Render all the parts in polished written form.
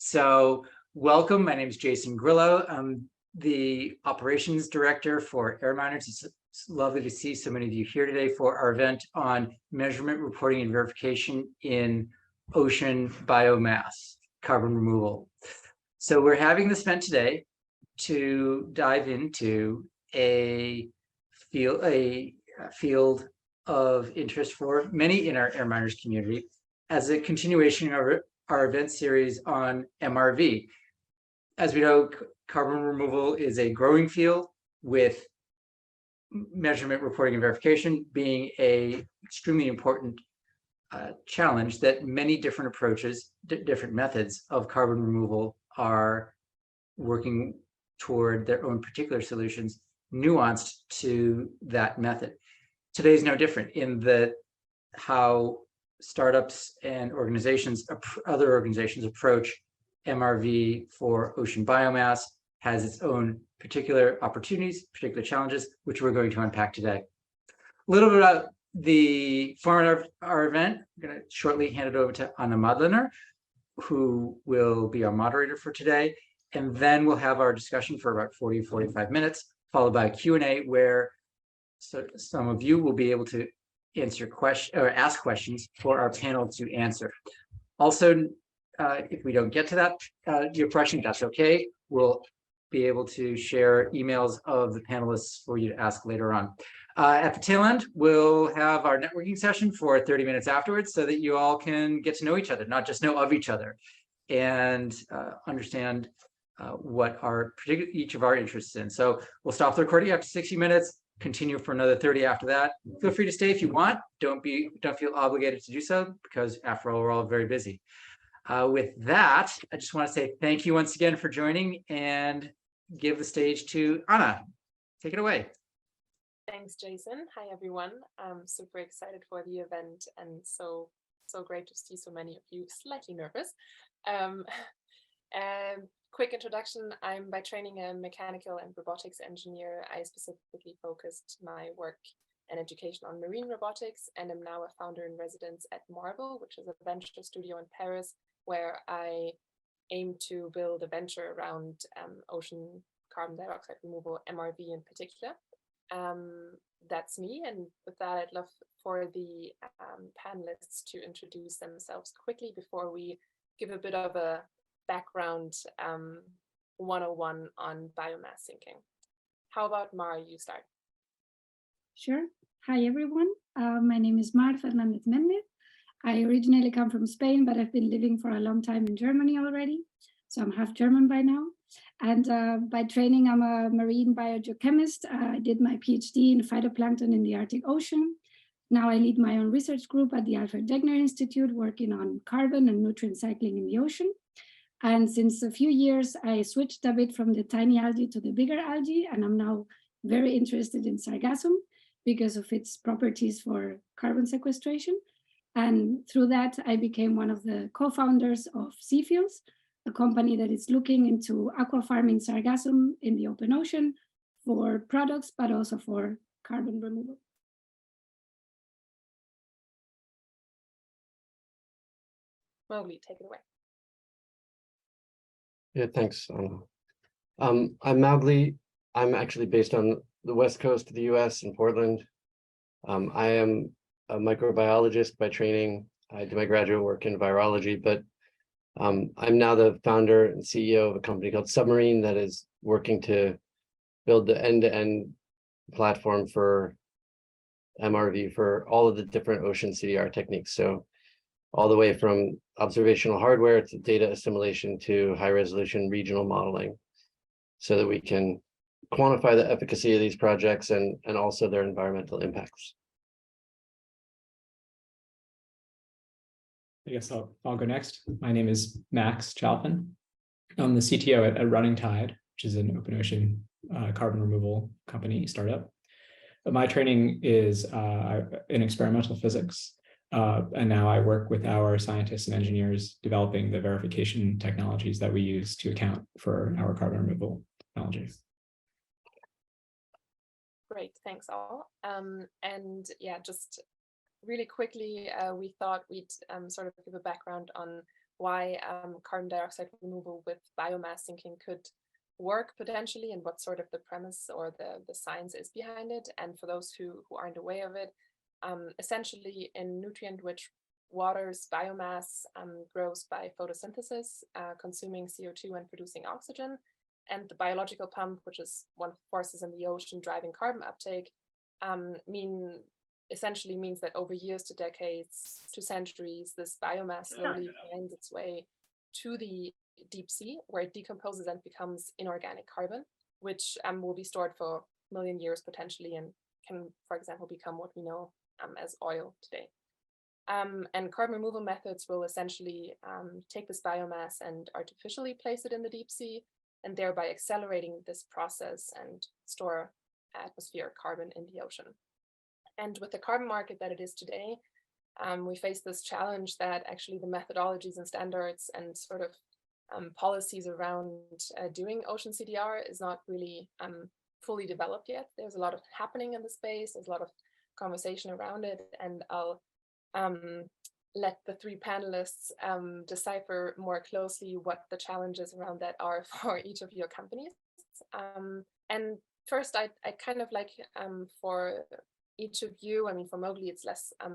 So welcome, my name is Jason Grillo. I'm the operations director for Air Miners. It's lovely to see so many of you here today for our event on measurement, reporting, and verification in ocean biomass, carbon removal. So we're having this event today to dive into a field of interest for many in our Air Miners community as a continuation of our event series on MRV. As we know, carbon removal is a growing field, with measurement, reporting, and verification being a extremely important challenge that many different approaches, different methods of carbon removal are working toward their own particular solutions, nuanced to that method. Today is no different in that how startups and organizations, other organizations approach MRV for ocean biomass has its own particular opportunities, particular challenges, which we're going to unpack today. A little bit about the format of our event. I'm going to shortly hand it over to Anna Madlener, who will be our moderator for today. And then we'll have our discussion for about 40 to 45 minutes, followed by a Q&A where some of you will be able to answer questions or ask questions for our panel to answer. Also, if we don't get to that, your question, that's okay. We'll be able to share emails of the panelists for you to ask later on. At the tail end, we'll have our networking session for 30 minutes afterwards so that you all can get to know each other, not just know of each other, and understand what each of our interests in. So we'll stop the recording after 60 minutes. Continue for another 30 after that. Feel free to stay if you want. Don't feel obligated to do so, because after all, we're all very busy. With that, I just want to say thank you once again for joining and give the stage to Anna. Take it away. Thanks, Jason. Hi, everyone. I'm super excited for the event, and so great to see so many of you slightly nervous. Quick introduction, I'm by training a mechanical and robotics engineer. I specifically focused my work and education on marine robotics, and I'm now a founder in residence at Marvel, which is a venture studio in Paris, where I aim to build a venture around ocean carbon dioxide removal, MRV in particular. That's me, and with that, I'd love for the panelists to introduce themselves quickly before we give a bit of a background 101 on biomass sinking. How about Mar, you start? Sure. Hi, everyone. My name is Mar Fernandez-Mendez. I originally come from Spain, but I've been living for a long time in Germany already. So I'm half German by now. And by training, I'm a marine biogeochemist. I did my PhD in phytoplankton in the Arctic Ocean. Now I lead my own research group at the Alfred Wegener Institute, working on carbon and nutrient cycling in the ocean. And since a few years, I switched a bit from the tiny algae to the bigger algae, and I'm now very interested in sargassum because of its properties for carbon sequestration. And through that, I became one of the co-founders of Seafields, a company that is looking into aqua farming sargassum in the open ocean for products, but also for carbon removal. Mowgli, take it away. Yeah, thanks. I'm Mowgli. I'm actually based on the west coast of the US in Portland. I am a microbiologist by training. I do my graduate work in virology, but I'm now the founder and CEO of a company called Submarine that is working to build the end-to-end platform for MRV for all of the different ocean CDR techniques. So all the way from observational hardware to data assimilation to high-resolution regional modeling, so that we can quantify the efficacy of these projects and also their environmental impacts. I guess I'll go next. My name is Max Chalfin. I'm the CTO at RunningTide, which is an open ocean carbon removal company startup. But my training is in experimental physics. And now I work with our scientists and engineers developing the verification technologies that we use to account for our carbon removal technologies. Great, thanks all. And yeah, just really quickly, we thought we'd sort of give a background on why carbon dioxide removal with biomass sinking could work potentially, and what sort of the premise or the science is behind it. And for those who aren't aware of it, essentially in nutrient-rich waters, biomass grows by photosynthesis, consuming CO2 and producing oxygen. And the biological pump, which is one of the forces in the ocean driving carbon uptake, essentially means that over years to decades to centuries, this biomass slowly finds its way to the deep sea, where it decomposes and becomes inorganic carbon, which will be stored for a million years potentially, and can, for example, become what we know as oil today. And carbon removal methods will essentially take this biomass and artificially place it in the deep sea, and thereby accelerating this process and store atmospheric carbon in the ocean. And with the carbon market that it is today, we face this challenge that actually the methodologies and standards and sort of policies around doing ocean CDR is not really fully developed yet. There's a lot of happening in the space, there's a lot of conversation around it, and I'll let the three panelists decipher more closely what the challenges around that are for each of your companies. And first, I kind of like for each of you, I mean, for Mowgli, it's less a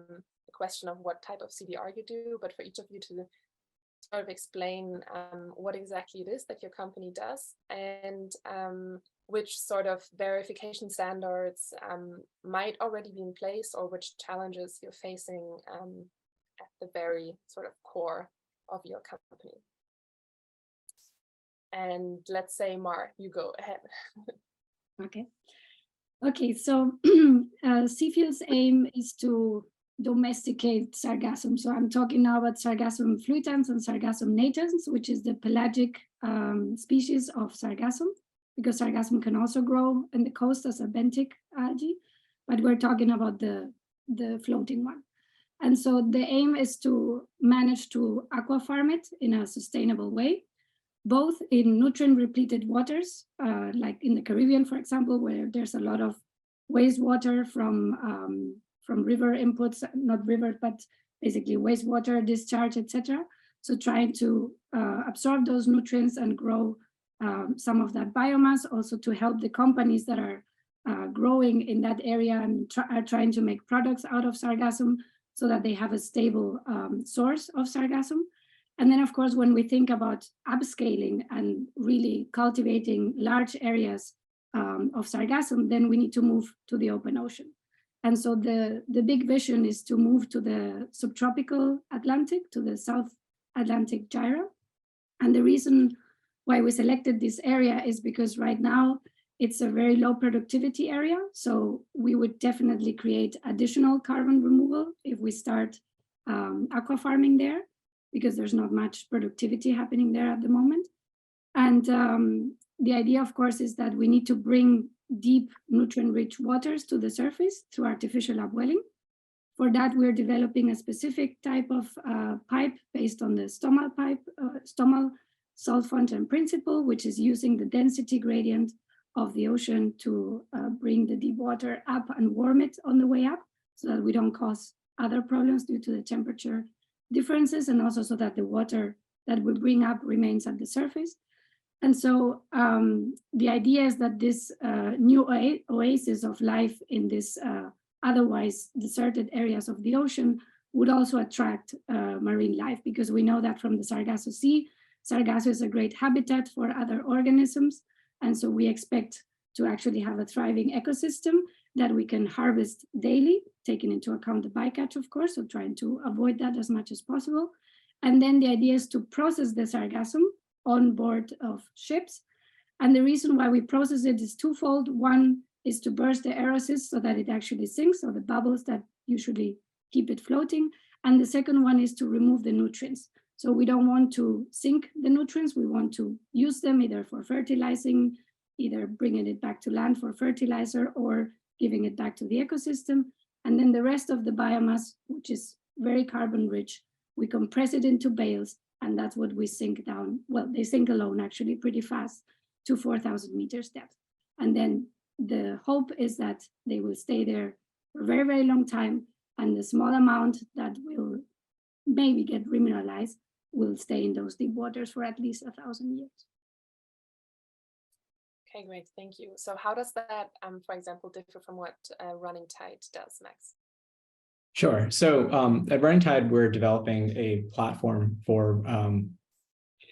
question of what type of CDR you do, but for each of you to sort of explain what exactly it is that your company does, and which sort of verification standards might already be in place, or which challenges you're facing at the very sort of core of your company. And let's say, Mar, you go ahead. Okay, so Seafields' aim is to domesticate sargassum. So I'm talking now about Sargassum fluitans and Sargassum natans, which is the pelagic species of sargassum, because sargassum can also grow in the coast as a benthic algae, but we're talking about the floating one. And so the aim is to manage to aquafarm it in a sustainable way, both in nutrient-repleted waters, like in the Caribbean, for example, where there's a lot of wastewater from river inputs, not river, but basically wastewater discharge, etc. So trying to absorb those nutrients and grow some of that biomass, also to help the companies that are growing in that area and are trying to make products out of sargassum, so that they have a stable source of sargassum. And then, of course, when we think about upscaling and really cultivating large areas of sargassum, then we need to move to the open ocean. And so the big vision is to move to the subtropical Atlantic, to the South Atlantic gyre. And the reason why we selected this area is because right now it's a very low productivity area. So we would definitely create additional carbon removal if we start aquafarming there, because there's not much productivity happening there at the moment. And the idea, of course, is that we need to bring deep nutrient-rich waters to the surface through artificial upwelling. For that, we're developing a specific type of pipe based on the stomal salt fountain principle, which is using the density gradient of the ocean to bring the deep water up and warm it on the way up, so that we don't cause other problems due to the temperature differences, and also so that the water that we bring up remains at the surface. And so the idea is that this new oasis of life in this otherwise deserted areas of the ocean would also attract marine life, because we know that from the Sargasso Sea, Sargasso is a great habitat for other organisms. And so we expect to actually have a thriving ecosystem that we can harvest daily, taking into account the bycatch, of course, so trying to avoid that as much as possible. And then the idea is to process the sargassum on board of ships. And the reason why we process it is twofold. One is to burst the aerosis so that it actually sinks, or the bubbles that usually keep it floating. And the second one is to remove the nutrients. So we don't want to sink the nutrients, we want to use them either for fertilizing, either bringing it back to land for fertilizer, or giving it back to the ecosystem. And then the rest of the biomass, which is very carbon rich, we compress it into bales, and that's what we sink down. Well, they sink alone actually pretty fast to 4,000 meters depth. And then the hope is that they will stay there for a very, very long time, and the small amount that will maybe get remineralized will stay in those deep waters for at least 1,000 years. Okay, great, thank you. So how does that, for example, differ from what RunningTide does, Max? Sure. So at RunningTide, we're developing a platform for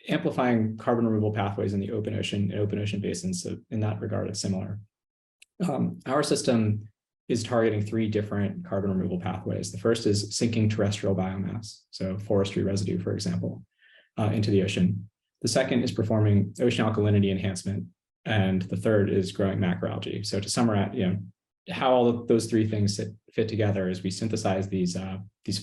amplifying carbon removal pathways in the open ocean basins. So in that regard, it's similar. Our system is targeting 3 different carbon removal pathways. The first is sinking terrestrial biomass, so forestry residue, for example, into the ocean. The second is performing ocean alkalinity enhancement. And the third is growing macroalgae. So to summarize, how all of those 3 things fit together is we synthesize these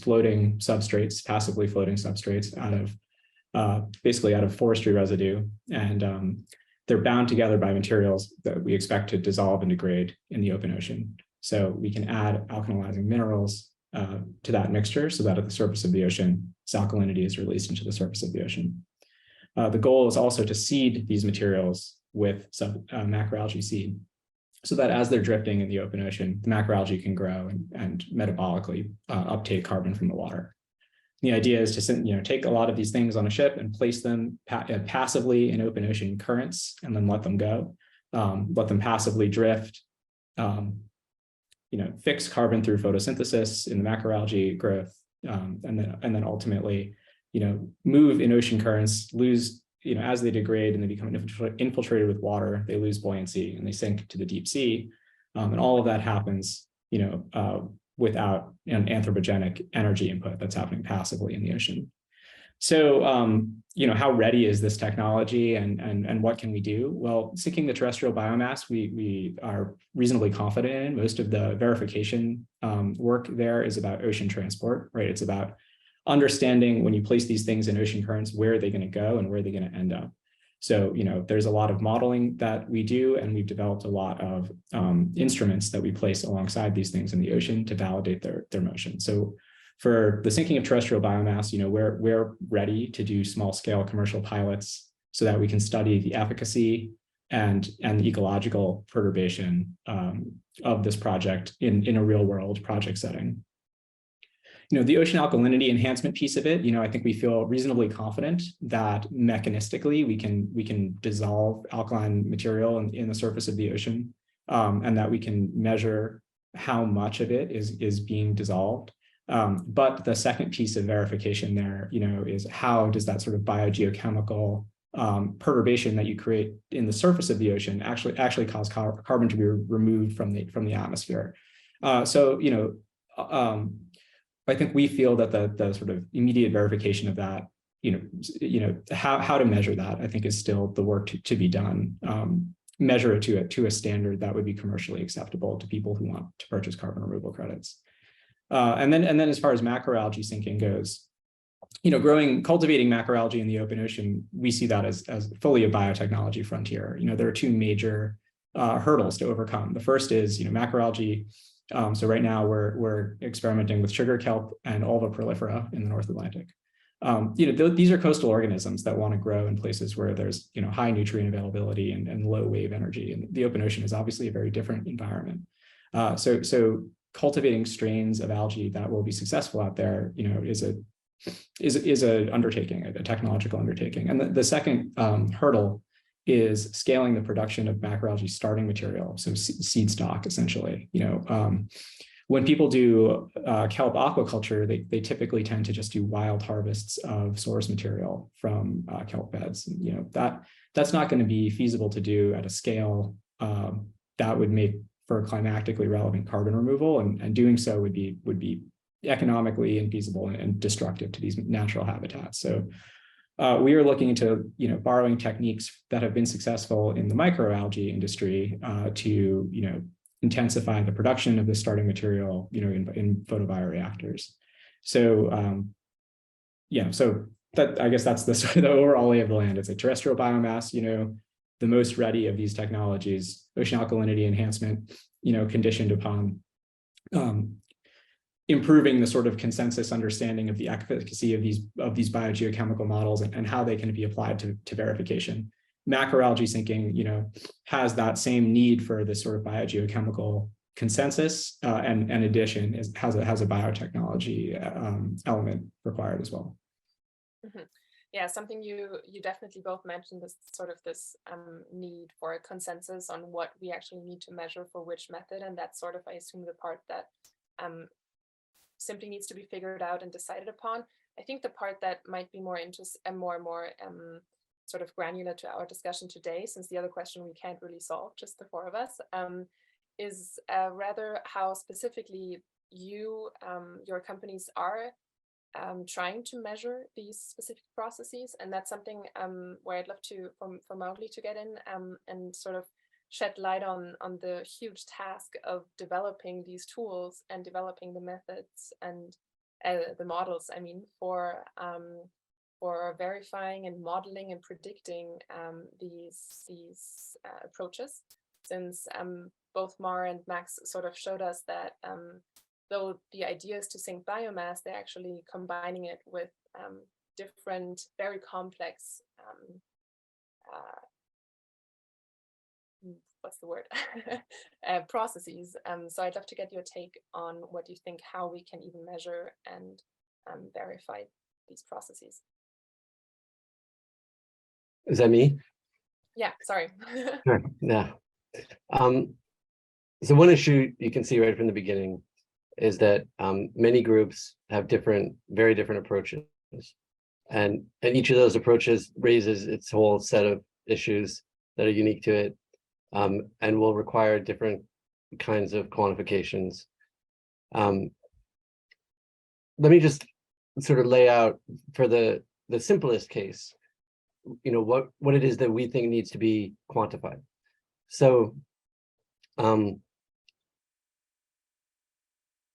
floating substrates, passively floating substrates out of basically out of forestry residue. And they're bound together by materials that we expect to dissolve and degrade in the open ocean. So we can add alkalizing minerals to that mixture so that at the surface of the ocean, this alkalinity is released into the surface of the ocean. The goal is also to seed these materials with macroalgae seed, so that as they're drifting in the open ocean, the macroalgae can grow and metabolically uptake carbon from the water. The idea is to take a lot of these things on a ship and place them passively in open ocean currents, and then let them go, let them passively drift, fix carbon through photosynthesis in the macroalgae growth, and then ultimately, move in ocean currents, lose. As they degrade and they become infiltrated with water, they lose buoyancy and they sink to the deep sea. And all of that happens, without an anthropogenic energy input that's happening passively in the ocean. So, how ready is this technology and what can we do? Well, sinking the terrestrial biomass, we are reasonably confident in. Most of the verification work there is about ocean transport, right? It's about understanding when you place these things in ocean currents, where are they going to go and where are they going to end up? So, there's a lot of modeling that we do, and we've developed a lot of instruments that we place alongside these things in the ocean to validate their motion. So for the sinking of terrestrial biomass, we're ready to do small scale commercial pilots so that we can study the efficacy and the ecological perturbation of this project in a real world project setting. The ocean alkalinity enhancement piece of it, I think we feel reasonably confident that mechanistically we can dissolve alkaline material in the surface of the ocean, and that we can measure how much of it is being dissolved. But the second piece of verification there, is how does that sort of biogeochemical perturbation that you create in the surface of the ocean actually cause carbon to be removed from the atmosphere. I think we feel that the sort of immediate verification of that, how to measure that, I think is still the work to be done. Measure it to a standard that would be commercially acceptable to people who want to purchase carbon removal credits. And then as far as macroalgae sinking goes, cultivating macroalgae in the open ocean, we see that as fully a biotechnology frontier. There are 2 major hurdles to overcome. The first is, macroalgae. So right now we're experimenting with sugar kelp and Ulva prolifera in the North Atlantic. These are coastal organisms that want to grow in places where there's high nutrient availability and low wave energy. And the open ocean is obviously a very different environment. So cultivating strains of algae that will be successful out there, is a undertaking, a technological undertaking. And the second hurdle is scaling the production of macroalgae starting material, so seed stock, essentially. When people do kelp aquaculture, they typically tend to just do wild harvests of source material from kelp beds. That's not going to be feasible to do at a scale that would make for climatically relevant carbon removal, and doing so would be economically infeasible and destructive to these natural habitats. So we are looking into borrowing techniques that have been successful in the microalgae industry to intensify the production of the starting material in photobioreactors. So so that, I guess that's the sort of the overall lay of the land. It's a terrestrial biomass, the most ready of these technologies, ocean alkalinity enhancement, conditioned upon improving the sort of consensus understanding of the efficacy of these biogeochemical models and how they can be applied to verification. Macroalgae sinking, has that same need for this sort of biogeochemical consensus, and in addition has a biotechnology element required as well. Mm-hmm. Yeah, something you definitely both mentioned is sort of this need for a consensus on what we actually need to measure for which method, and that's sort of, I assume, the part that simply needs to be figured out and decided upon. I think the part that might be more interest and more sort of granular to our discussion today, since the other question we can't really solve, just the four of us, is rather how specifically you, your companies are trying to measure these specific processes. And that's something where I'd love to, for Mowgli to get in and sort of shed light on the huge task of developing these tools and developing the methods and the models, I mean, for verifying and modeling and predicting these approaches. Since both Mar and Max sort of showed us that though the idea is to sink biomass, they're actually combining it with different, very complex, what's the word, processes. So I'd love to get your take on what you think, how we can even measure and verify these processes. Is that me? Yeah, sorry. Sure. Yeah. So one issue you can see right from the beginning is that many groups have very different approaches, and each of those approaches raises its whole set of issues that are unique to it, and will require different kinds of quantifications. Let me just sort of lay out for the simplest case, you know, what it is that we think needs to be quantified. So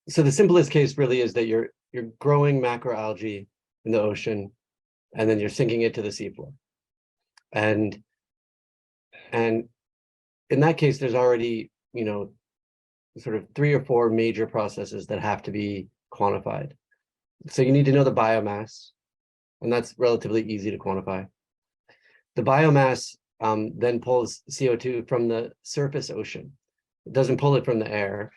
so the simplest case really is that you're growing macroalgae in the ocean, and then you're sinking it to the seafloor. And in that case, there's already, you know, sort of 3 or 4 major processes that have to be quantified. So you need to know the biomass, and that's relatively easy to quantify. The biomass then pulls CO2 from the surface ocean. It doesn't pull it from the air.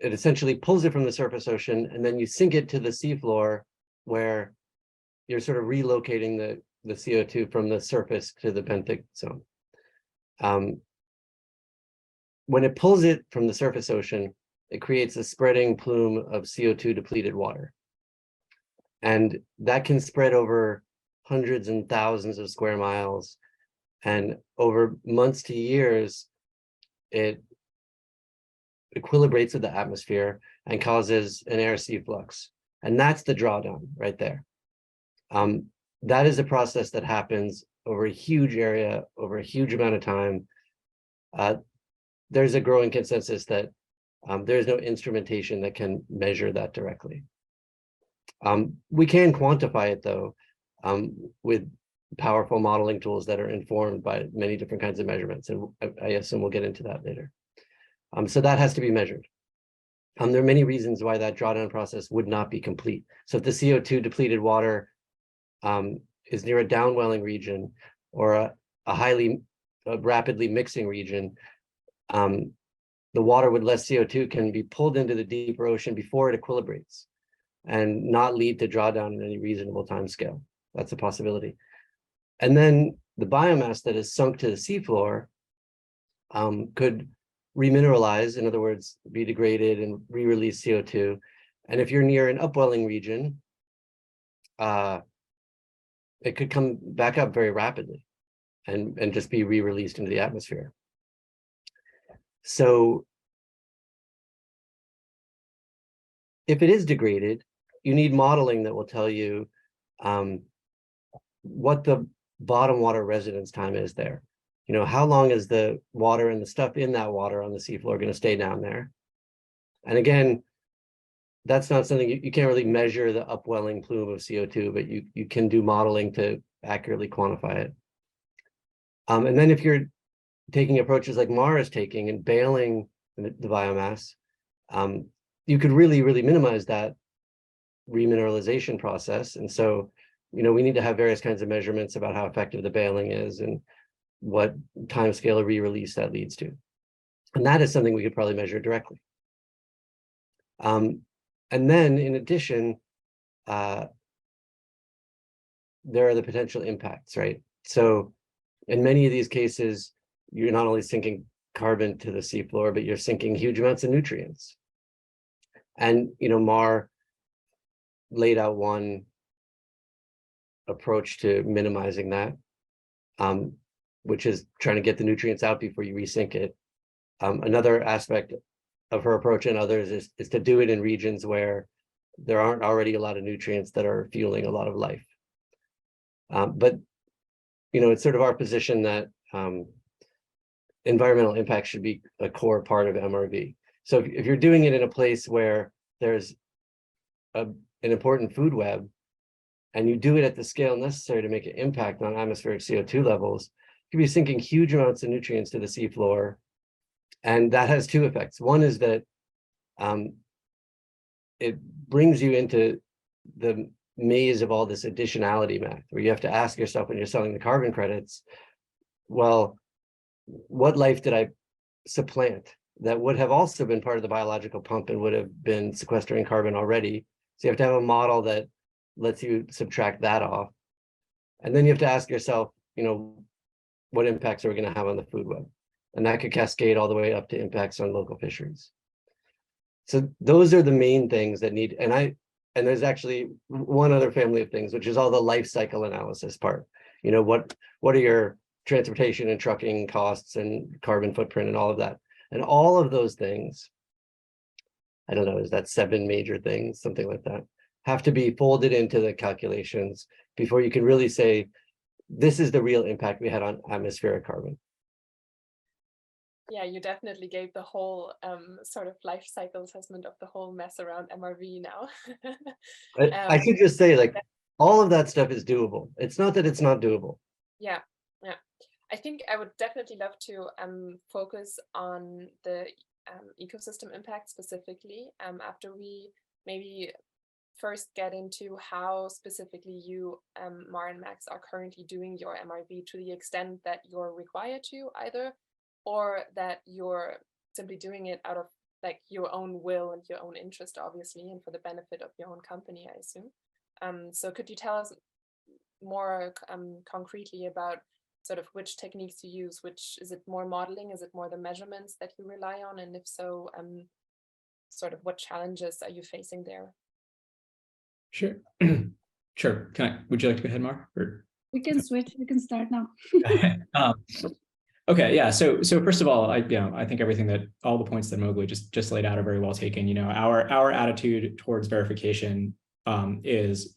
It essentially pulls it from the surface ocean, and then you sink it to the seafloor, where you're sort of relocating the CO2 from the surface to the benthic zone. When it pulls it from the surface ocean, it creates a spreading plume of CO2 depleted water. And that can spread over hundreds and thousands of square miles. And over months to years, it equilibrates with the atmosphere and causes an air sea flux. And that's the drawdown right there. That is a process that happens over a huge area, over a huge amount of time. There's a growing consensus that there's no instrumentation that can measure that directly. We can quantify it, though, with powerful modeling tools that are informed by many different kinds of measurements. And I assume we'll get into that later. So that has to be measured. There are many reasons why that drawdown process would not be complete. So if the CO2 depleted water is near a downwelling region or a rapidly mixing region, the water with less CO2 can be pulled into the deeper ocean before it equilibrates and not lead to drawdown in any reasonable time scale. That's a possibility. And then the biomass that is sunk to the seafloor could remineralize, in other words, be degraded and re-release CO2. And if you're near an upwelling region, it could come back up very rapidly and just be re-released into the atmosphere. So if it is degraded, you need modeling that will tell you what the bottom water residence time is there. You know, how long is the water and the stuff in that water on the seafloor going to stay down there? And again, that's not something you can't really measure the upwelling plume of CO2, but you can do modeling to accurately quantify it. And then if you're taking approaches like Mar is taking and bailing the biomass, you could really, really minimize that remineralization process. And so, you know, we need to have various kinds of measurements about how effective the bailing is and what time scale of re-release that leads to. And that is something we could probably measure directly. And then in addition, there are the potential impacts, right? So in many of these cases, you're not only sinking carbon to the seafloor, but you're sinking huge amounts of nutrients. And, Mar laid out one approach to minimizing that, which is trying to get the nutrients out before you resink it. Another aspect of her approach and others is to do it in regions where there aren't already a lot of nutrients that are fueling a lot of life. But, it's sort of our position that environmental impact should be a core part of MRV. So if you're doing it in a place where there's an important food web, and you do it at the scale necessary to make an impact on atmospheric CO2 levels, you could be sinking huge amounts of nutrients to the seafloor. And that has two effects. One is that it brings you into the maze of all this additionality math, where you have to ask yourself when you're selling the carbon credits, well, what life did I supplant that would have also been part of the biological pump and would have been sequestering carbon already? So you have to have a model that lets you subtract that off. And then you have to ask yourself, what impacts are we going to have on the food web? And that could cascade all the way up to impacts on local fisheries. So those are the main things that need, and there's actually one other family of things, which is all the life cycle analysis part. What are your transportation and trucking costs and carbon footprint and all of that? And all of those things, I don't know, is that 7 major things, something like that, have to be folded into the calculations before you can really say, this is the real impact we had on atmospheric carbon. Yeah, you definitely gave the whole sort of life cycle assessment of the whole mess around MRV now. I should just say, like, all of that stuff is doable. It's not that it's not doable. Yeah. I think I would definitely love to focus on the ecosystem impact specifically after we maybe first get into how specifically you, Mar and Max, are currently doing your MRV to the extent that you're required to either, or that you're simply doing it out of like your own will and your own interest, obviously, and for the benefit of your own company, I assume. So could you tell us more concretely about sort of which techniques you use? Which is it more modeling? Is it more the measurements that you rely on? And if so, sort of what challenges are you facing there? Sure. Sure. Would you like to go ahead, Mar? Or? We can switch. We can start now. Okay, yeah. So first of all, I think everything that all the points that Mowgli just laid out are very well taken. Our attitude towards verification is,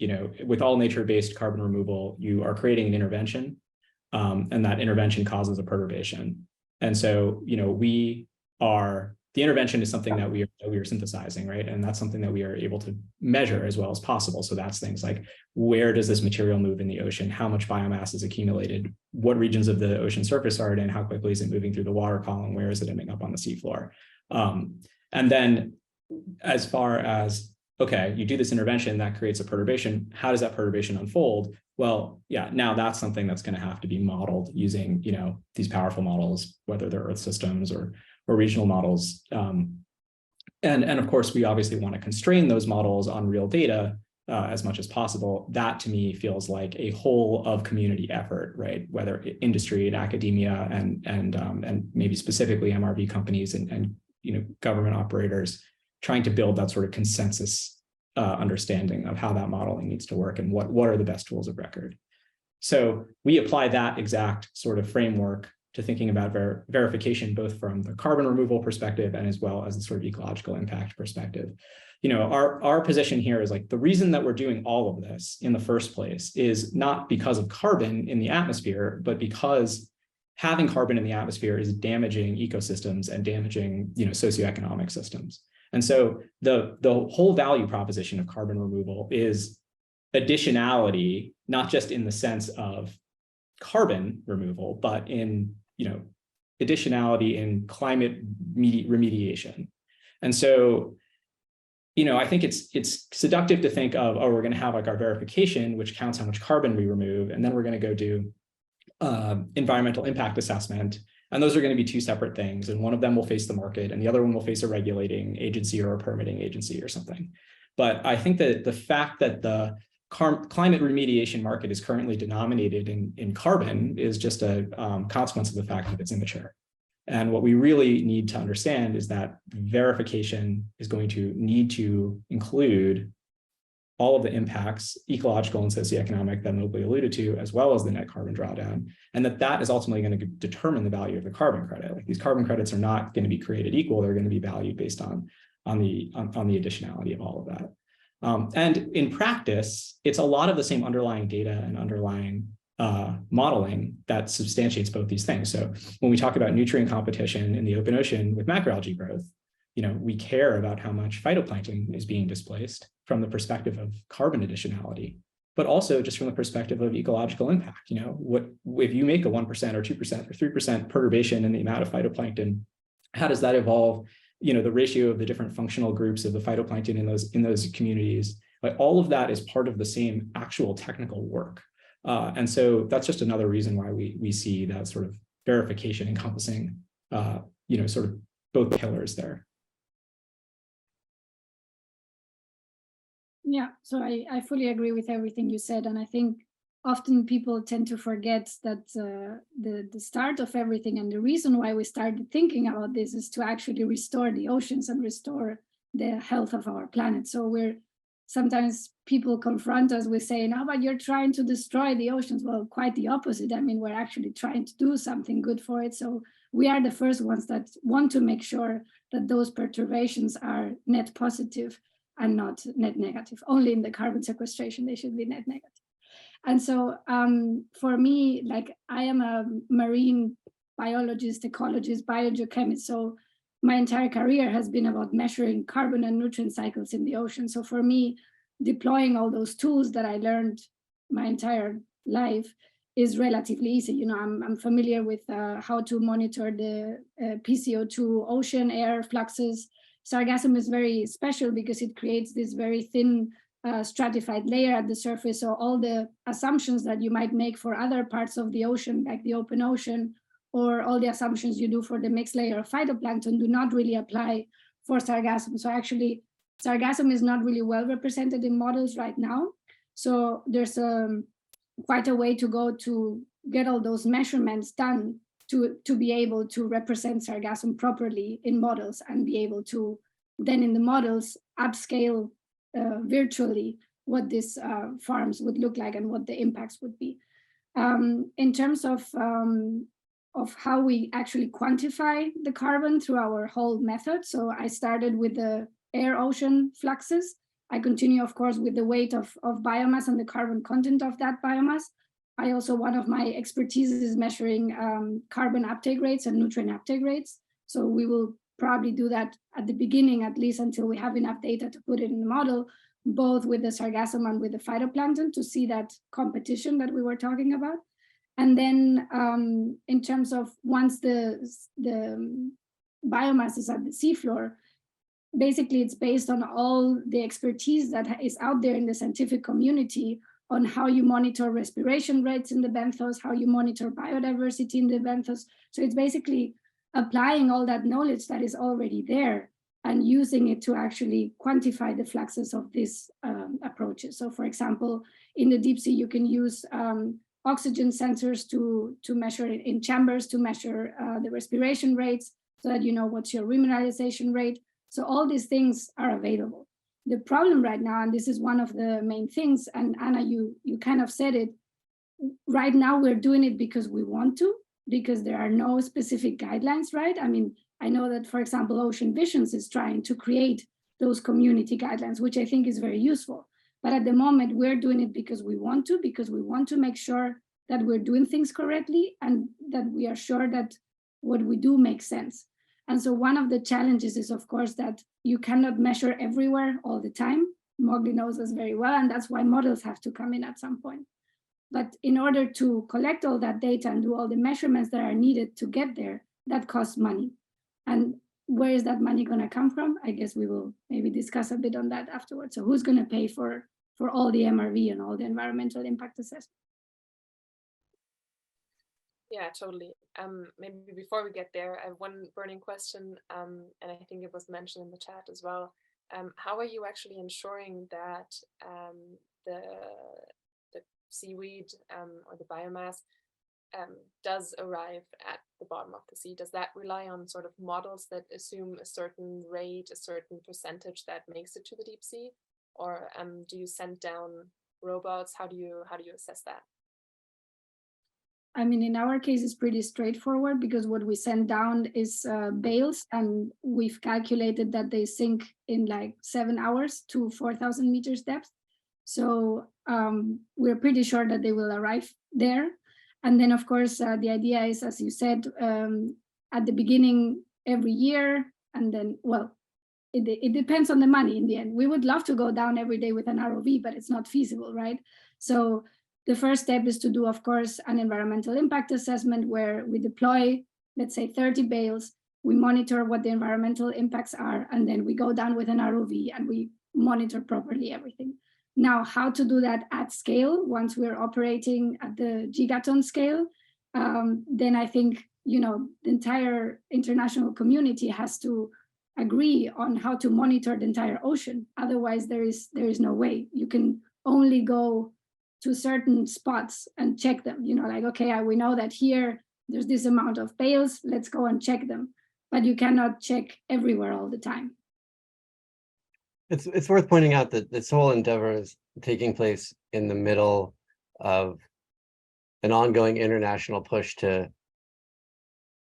with all nature-based carbon removal, you are creating an intervention, and that intervention causes a perturbation. And so, the intervention is something that we are synthesizing, right? And that's something that we are able to measure as well as possible. So that's things like, where does this material move in the ocean? How much biomass is accumulated? What regions of the ocean surface are it in? How quickly is it moving through the water column? Where is it ending up on the seafloor? And then as far as, okay, you do this intervention, that creates a perturbation. How does that perturbation unfold? Well, yeah, now that's something that's going to have to be modeled using, these powerful models, whether they're Earth systems or regional models. And of course, we obviously want to constrain those models on real data as much as possible. That to me feels like a whole of community effort, right? Whether industry and academia and maybe specifically MRV companies and government operators trying to build that sort of consensus understanding of how that modeling needs to work and what are the best tools of record. So we apply that exact sort of framework to thinking about verification, both from the carbon removal perspective and as well as the sort of ecological impact perspective. Our position here is like, the reason that we're doing all of this in the first place is not because of carbon in the atmosphere, but because having carbon in the atmosphere is damaging ecosystems and damaging, socioeconomic systems. And so the whole value proposition of carbon removal is additionality, not just in the sense of carbon removal, but in, additionality in climate remediation. And so, I think it's seductive to think of, oh, we're going to have like our verification, which counts how much carbon we remove, and then we're going to go do environmental impact assessment. And those are going to be two separate things. And one of them will face the market and the other one will face a regulating agency or a permitting agency or something. But I think that the fact that the climate remediation market is currently denominated in carbon is just a consequence of the fact that it's immature. And what we really need to understand is that verification is going to need to include all of the impacts, ecological and socioeconomic, that Mowgli alluded to, as well as the net carbon drawdown, and that is ultimately going to determine the value of the carbon credit. Like, these carbon credits are not going to be created equal; they're going to be valued based on the additionality of all of that. And in practice, it's a lot of the same underlying data and underlying modeling that substantiates both these things. So when we talk about nutrient competition in the open ocean with macroalgae growth, we care about how much phytoplankton is being displaced from the perspective of carbon additionality, but also just from the perspective of ecological impact. What if you make a 1% or 2% or 3% perturbation in the amount of phytoplankton, how does that evolve? The ratio of the different functional groups of the phytoplankton in those communities, like, all of that is part of the same actual technical work. And so that's just another reason why we see that sort of verification encompassing, sort of both pillars there. Yeah, so I fully agree with everything you said. And I think often people tend to forget that the start of everything and the reason why we started thinking about this is to actually restore the oceans and restore the health of our planet. So sometimes people confront us with saying, "Oh, but you're trying to destroy the oceans." Well, quite the opposite. I mean, we're actually trying to do something good for it. So we are the first ones that want to make sure that those perturbations are net positive and not net negative. Only in the carbon sequestration, they should be net negative. And so for me, like, I am a marine biologist, ecologist, biogeochemist. So my entire career has been about measuring carbon and nutrient cycles in the ocean. So for me, deploying all those tools that I learned my entire life is relatively easy. I'm familiar with how to monitor the PCO2 ocean air fluxes. Sargassum is very special because it creates this very thin stratified layer at the surface. So all the assumptions that you might make for other parts of the ocean, like the open ocean, or all the assumptions you do for the mixed layer of phytoplankton, do not really apply for sargassum. So actually, sargassum is not really well represented in models right now. So there's quite a way to go to get all those measurements done to be able to represent sargassum properly in models and be able to then in the models upscale virtually what these farms would look like and what the impacts would be. In terms of how we actually quantify the carbon through our whole method. So I started with the air-ocean fluxes. I continue, of course, with the weight of biomass and the carbon content of that biomass. One of my expertise is measuring carbon uptake rates and nutrient uptake rates. So we will probably do that at the beginning, at least until we have enough data to put it in the model, both with the sargassum and with the phytoplankton to see that competition that we were talking about. And then in terms of once the biomass is at the seafloor, basically it's based on all the expertise that is out there in the scientific community on how you monitor respiration rates in the benthos, how you monitor biodiversity in the benthos. So it's basically applying all that knowledge that is already there and using it to actually quantify the fluxes of these approaches. So for example, in the deep sea, you can use oxygen sensors to measure it in chambers, to measure the respiration rates so that you know what's your remineralization rate. So all these things are available. The problem right now, and this is one of the main things, and Anna, you kind of said it, right now we're doing it because we want to, because there are no specific guidelines, right? I mean, I know that, for example, Ocean Visions is trying to create those community guidelines, which I think is very useful. But at the moment, we're doing it because we want to make sure that we're doing things correctly and that we are sure that what we do makes sense. And so one of the challenges is, of course, that you cannot measure everywhere all the time. Mowgli knows us very well, and that's why models have to come in at some point. But in order to collect all that data and do all the measurements that are needed to get there, that costs money. And where is that money going to come from? I guess we will maybe discuss a bit on that afterwards. So who's going to pay for all the MRV and all the environmental impact assessment? Yeah, totally. Maybe before we get there, I have one burning question, and I think it was mentioned in the chat as well. how are you actually ensuring that the seaweed or the biomass does arrive at the bottom of the sea? Does that rely on sort of models that assume a certain rate, a certain percentage that makes it to the deep sea, or do you send down robots? How do you assess that? I mean, in our case, it's pretty straightforward because what we send down is bales, and we've calculated that they sink in like 7 hours to 4,000 meters depth. So we're pretty sure that they will arrive there. And then, of course, the idea is, as you said, at the beginning every year, and then, well, it depends on the money in the end. We would love to go down every day with an ROV, but it's not feasible, right? So the first step is to do, of course, an environmental impact assessment where we deploy, let's say, 30 bales. We monitor what the environmental impacts are, and then we go down with an ROV and we monitor properly everything. Now, how to do that at scale once we're operating at the gigaton scale, then I think, you know, the entire international community has to agree on how to monitor the entire ocean. Otherwise, there is no way. You can only go to certain spots and check them, you know, like, okay, we know that here there's this amount of bales, let's go and check them. But you cannot check everywhere all the time. It's worth pointing out that this whole endeavor is taking place in the middle of an ongoing international push to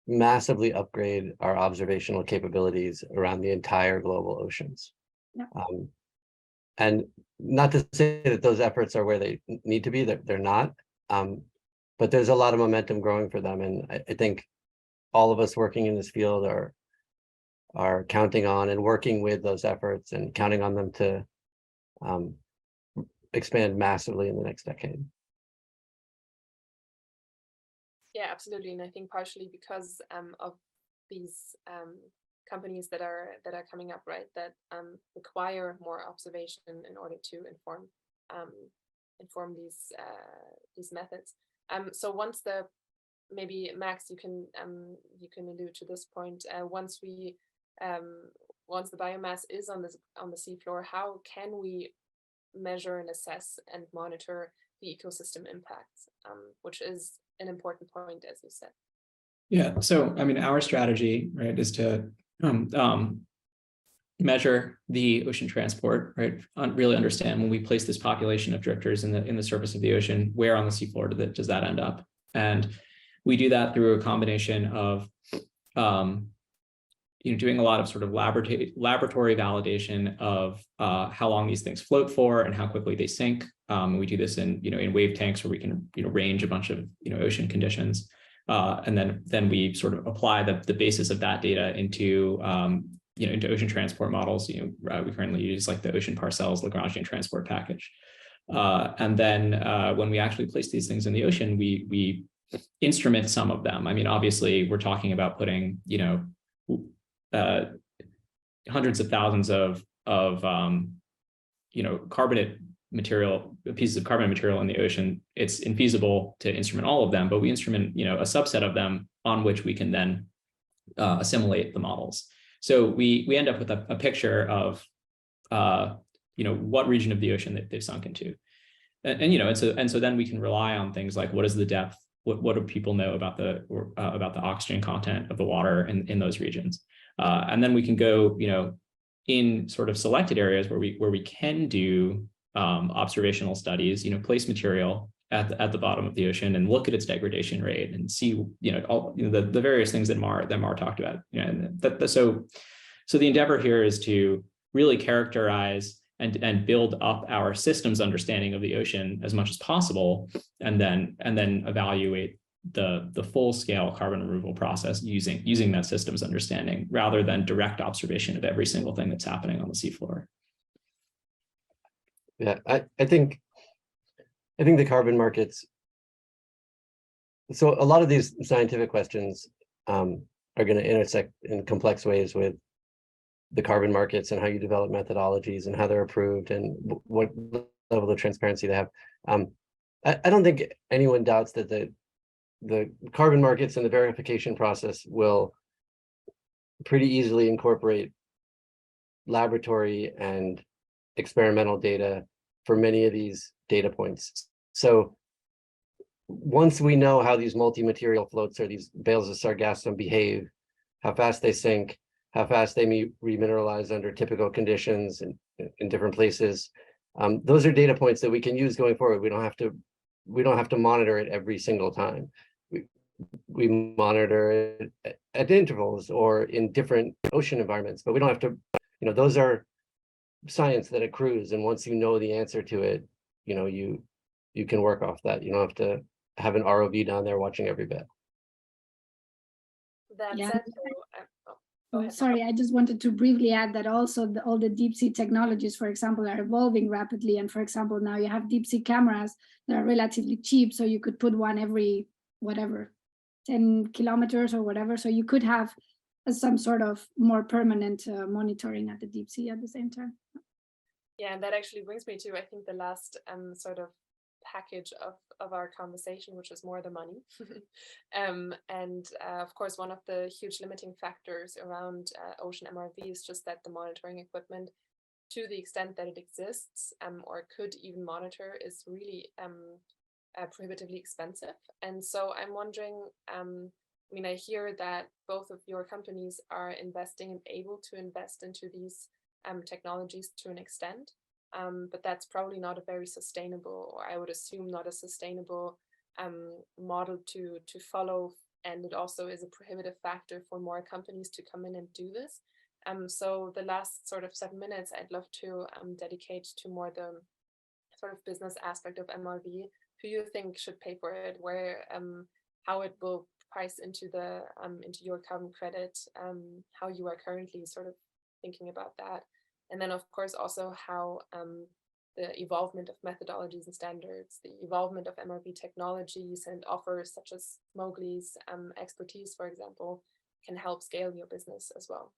massively upgrade our observational capabilities around the entire global oceans. Yeah. And not to say that those efforts are where they need to be, they're not, but there's a lot of momentum growing for them. And I think all of us working in this field are counting on and working with those efforts and counting on them to expand massively in the next decade. Yeah, absolutely. And I think partially because of these companies that are coming up, right, that require more observation in order to inform these methods. So once maybe Max, you can allude to this point. Once the biomass is on the seafloor, how can we measure and assess and monitor the ecosystem impacts, which is an important point, as you said. Yeah, so I mean, our strategy, right, is to measure the ocean transport, right? Really understand when we place this population of drifters in the surface of the ocean, where on the seafloor does that end up? And we do that through a combination of doing a lot of sort of laboratory validation of how long these things float for and how quickly they sink. We do this in wave tanks where we can range a bunch of ocean conditions, and then we sort of apply the basis of that data into ocean transport models. We currently use like the Ocean Parcels Lagrangian transport package, and then when we actually place these things in the ocean, we instrument some of them. I mean, obviously, we're talking about putting hundreds of thousands of carbonate material, pieces of carbonate material in the ocean. It's infeasible to instrument all of them, but we instrument a subset of them on which we can then assimilate the models. So we end up with a picture of what region of the ocean that they've sunk into, and so then we can rely on things like what is the depth, what do people know about the oxygen content of the water in those regions. And then we can go, in sort of selected areas where we can do observational studies, place material at the bottom of the ocean and look at its degradation rate and see, all the various things that Mar talked about. So the endeavor here is to really characterize and build up our systems understanding of the ocean as much as possible, and then evaluate the full scale carbon removal process using that systems understanding rather than direct observation of every single thing that's happening on the seafloor. Yeah, I think the carbon markets, so a lot of these scientific questions are going to intersect in complex ways with the carbon markets and how you develop methodologies and how they're approved and what level of transparency they have. I don't think anyone doubts that the carbon markets and the verification process will pretty easily incorporate laboratory and experimental data for many of these data points. So once we know how these multi-material floats or these bales of sargassum behave, how fast they sink, how fast they remineralize under typical conditions in different places, those are data points that we can use going forward. We don't have to monitor it every single time. We monitor it at intervals or in different ocean environments, but we don't have to, those are science that accrues. And once you know the answer to it, you can work off that. You don't have to have an ROV down there watching every bit. That Yeah. said, go ahead. Sorry, I just wanted to briefly add that also all the deep sea technologies, for example, are evolving rapidly. And for example, now you have deep sea cameras that are relatively cheap. So you could put one every, whatever, 10 kilometers or whatever. So you could have some sort of more permanent monitoring at the deep sea at the same time. Yeah, and that actually brings me to, I think, the last sort of package of our conversation, which is more the money. Of course, one of the huge limiting factors around ocean MRV is just that the monitoring equipment, to the extent that it exists or could even monitor, is really prohibitively expensive. And so I'm wondering, I hear that both of your companies are investing and able to invest into these technologies to an extent. But that's probably not a very sustainable, or I would assume not a sustainable model to follow. And it also is a prohibitive factor for more companies to come in and do this. So the last sort of 7 minutes, I'd love to dedicate to more the sort of business aspect of MRV. Who you think should pay for it? Where, how it will price into your carbon credit? How you are currently sort of thinking about that? And then, of course, also how the evolvement of methodologies and standards, the evolvement of MRV technologies and offers such as Mowgli's expertise, for example, can help scale your business as well.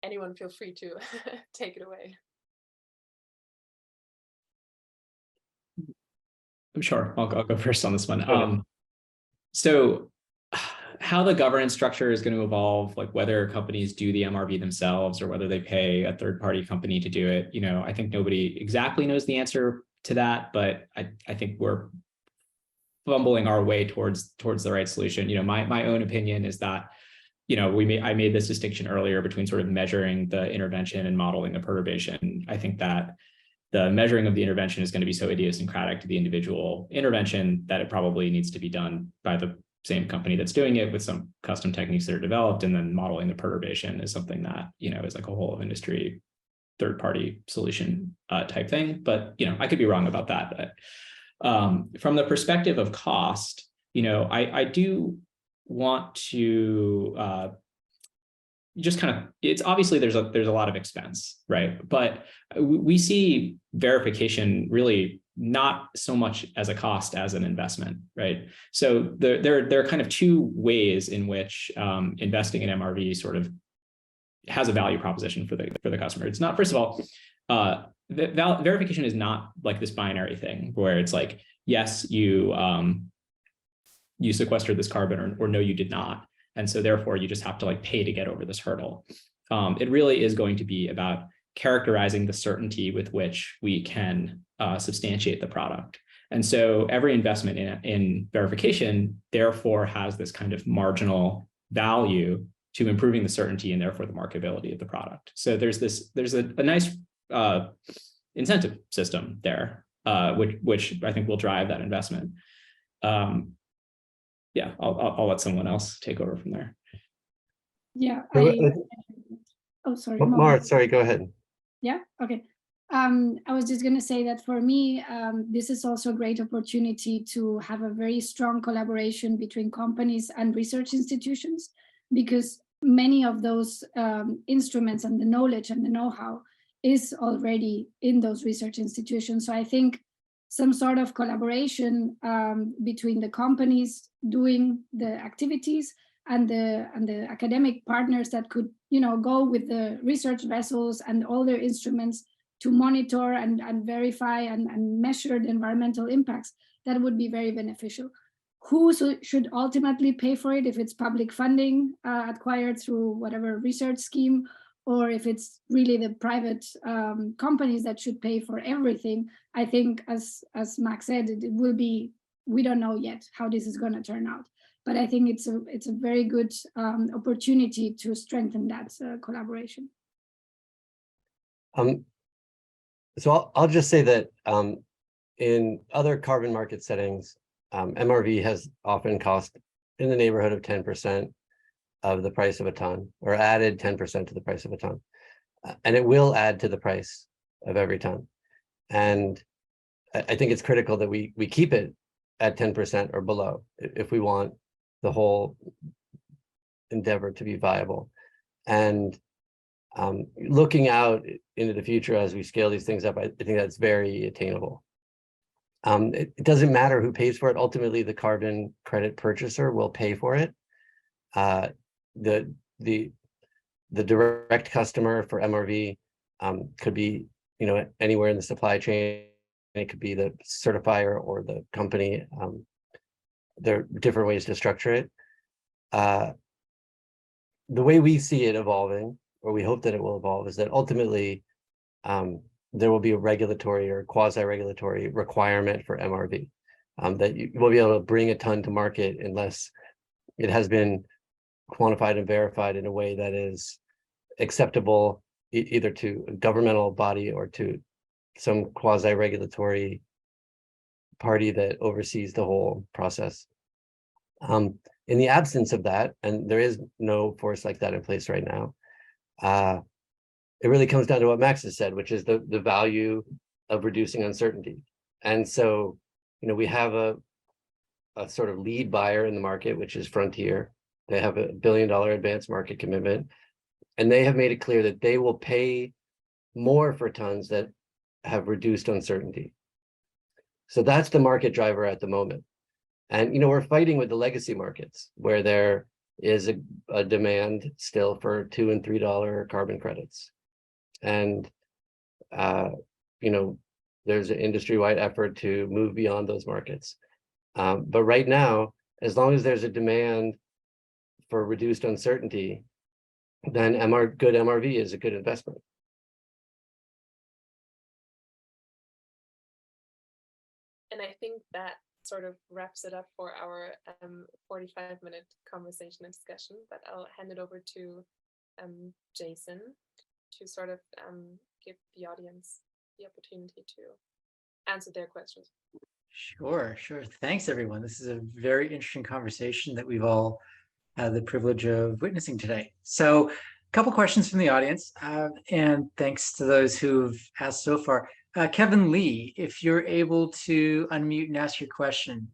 Anyone feel free to take it away. Sure, I'll go first on this one. Okay. So how the governance structure is going to evolve, like whether companies do the MRV themselves or whether they pay a third-party company to do it, I think nobody exactly knows the answer to that, but I think we're fumbling our way towards the right solution. My own opinion is that, I made this distinction earlier between sort of measuring the intervention and modeling the perturbation. I think that the measuring of the intervention is going to be so idiosyncratic to the individual intervention that it probably needs to be done by the same company that's doing it with some custom techniques that are developed, and then modeling the perturbation is something that, is like a whole of industry third-party solution type thing. But, I could be wrong about that. But from the perspective of cost, I do want to just kind of, it's obviously there's a lot of expense, right? But we see verification really not so much as a cost as an investment, right? So there are kind of two ways in which investing in MRV sort of has a value proposition for the customer. It's not, first of all, verification is not like this binary thing where it's like, yes, you sequestered this carbon, or no, you did not. And so therefore you just have to like pay to get over this hurdle. It really is going to be about characterizing the certainty with which we can substantiate the product. And so every investment in verification therefore has this kind of marginal value to improving the certainty and therefore the marketability of the product. So there's a nice incentive system there, which I think will drive that investment. Yeah, I'll let someone else take over from there. Yeah. Sorry. Mart, sorry, go ahead. Yeah, okay. I was just going to say that for me, this is also a great opportunity to have a very strong collaboration between companies and research institutions, because many of those instruments and the knowledge and the know-how is already in those research institutions. So I think some sort of collaboration between the companies doing the activities and the academic partners that could, go with the research vessels and all their instruments to monitor and verify and measure the environmental impacts, that would be very beneficial. should ultimately pay for it, if it's public funding acquired through whatever research scheme, or if it's really the private companies that should pay for everything. I think, as Max said, it will be, we don't know yet how this is going to turn out. But I think it's a very good opportunity to strengthen that collaboration. So I'll just say that in other carbon market settings, MRV has often cost in the neighborhood of 10% of the price of a ton, or added 10% to the price of a ton. And it will add to the price of every ton. And I think it's critical that we keep it at 10% or below if we want the whole endeavor to be viable. And looking out into the future as we scale these things up, I think that's very attainable. It doesn't matter who pays for it. Ultimately, the carbon credit purchaser will pay for it. The direct customer for MRV could be, you know, anywhere in the supply chain. It could be the certifier or the company. There are different ways to structure it. The way we see it evolving, or we hope that it will evolve, is that ultimately there will be a regulatory or quasi-regulatory requirement for MRV, that you will be able to bring a ton to market unless it has been quantified and verified in a way that is acceptable either to a governmental body or to some quasi-regulatory party that oversees the whole process. In the absence of that, and there is no force like that in place right now, it really comes down to what Max has said, which is the value of reducing uncertainty. And so, you know, we have a sort of lead buyer in the market, which is Frontier. They have $1 billion advanced market commitment, and they have made it clear that they will pay more for tons that have reduced uncertainty. So that's the market driver at the moment. And, you know, we're fighting with the legacy markets where there is a demand still for $2 and $3 carbon credits. And, you know, there's an industry-wide effort to move beyond those markets. But right now, as long as there's a demand for reduced uncertainty, then good MRV is a good investment. And I think that sort of wraps it up for our 45-minute conversation and discussion, but I'll hand it over to Jason to sort of give the audience the opportunity to answer their questions. Sure. Thanks, everyone. This is a very interesting conversation that we've all had the privilege of witnessing today. So a couple questions from the audience, and thanks to those who've asked so far. Kevin Lee, if you're able to unmute and ask your question.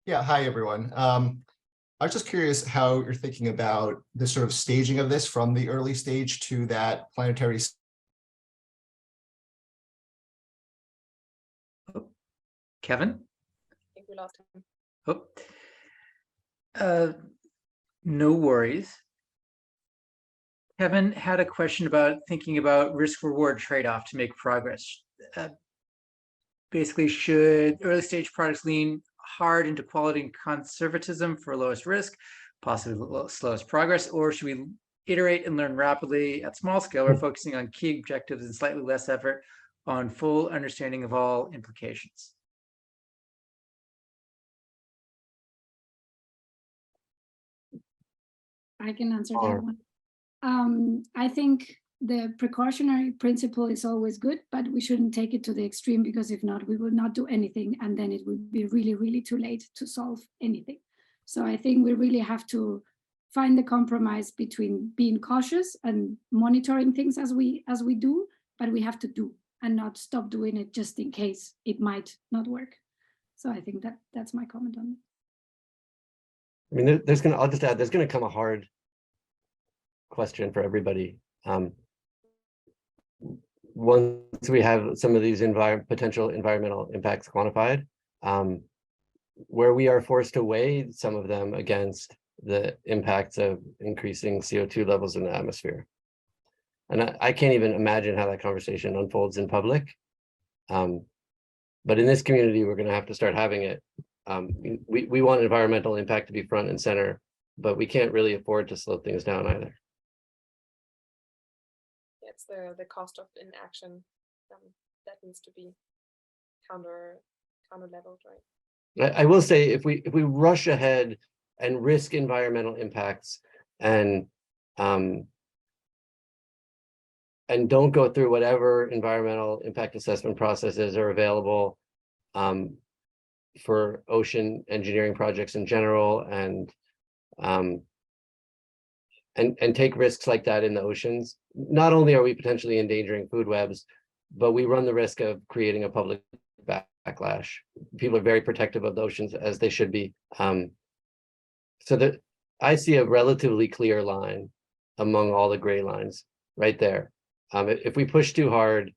Yeah, hi, everyone. I was just curious how you're thinking about the sort of staging of this from the early stage to that planetary. Oh, Kevin? I think we lost him. Oh, no worries. Kevin had a question about thinking about risk-reward trade-off to make progress. Basically, should early-stage products lean hard into quality and conservatism for lowest risk, possibly slowest progress, or should we iterate and learn rapidly at small scale, or focusing on key objectives and slightly less effort on full understanding of all implications? I can answer that one. I think the precautionary principle is always good, but we shouldn't take it to the extreme, because if not, we will not do anything, and then it would be really, really too late to solve anything. So I think we really have to find the compromise between being cautious and monitoring things as we do, but we have to do and not stop doing it just in case it might not work. So I think that's my comment on it. I mean, I'll just add, there's gonna come a hard question for everybody. Once we have some of these potential environmental impacts quantified, where we are forced to weigh some of them against the impacts of increasing CO2 levels in the atmosphere. And I can't even imagine how that conversation unfolds in public. But in this community, we're going to have to start having it. We want environmental impact to be front and center, but we can't really afford to slow things down either. It's the cost of inaction that needs to be counter leveled, right? I will say, if we rush ahead and risk environmental impacts and don't go through whatever environmental impact assessment processes are available for ocean engineering projects in general, and take risks like that in the oceans, not only are we potentially endangering food webs, but we run the risk of creating a public backlash. People are very protective of the oceans, as they should be. So that I see a relatively clear line among all the gray lines right there. If we push too hard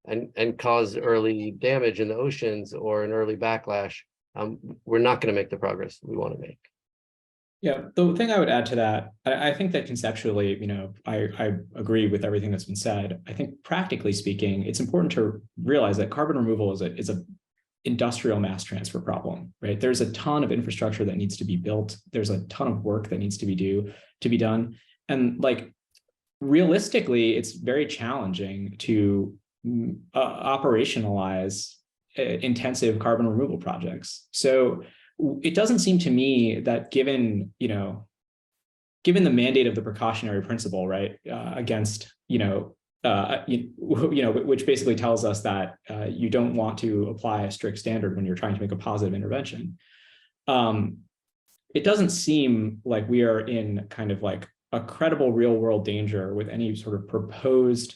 and cause early damage in the oceans or an early backlash, we're not going to make the progress we want to make. Yeah, the thing I would add to that, I think that conceptually, I agree with everything that's been said. I think practically speaking, it's important to realize that carbon removal is a industrial mass transfer problem, right? There's a ton of infrastructure that needs to be built. There's a ton of work that needs to be done. And like, realistically, it's very challenging to operationalize intensive carbon removal projects. So it doesn't seem to me that given the mandate of the precautionary principle, right, against, which basically tells us that you don't want to apply a strict standard when you're trying to make a positive intervention. It doesn't seem like we are in kind of like a credible real world danger with any sort of proposed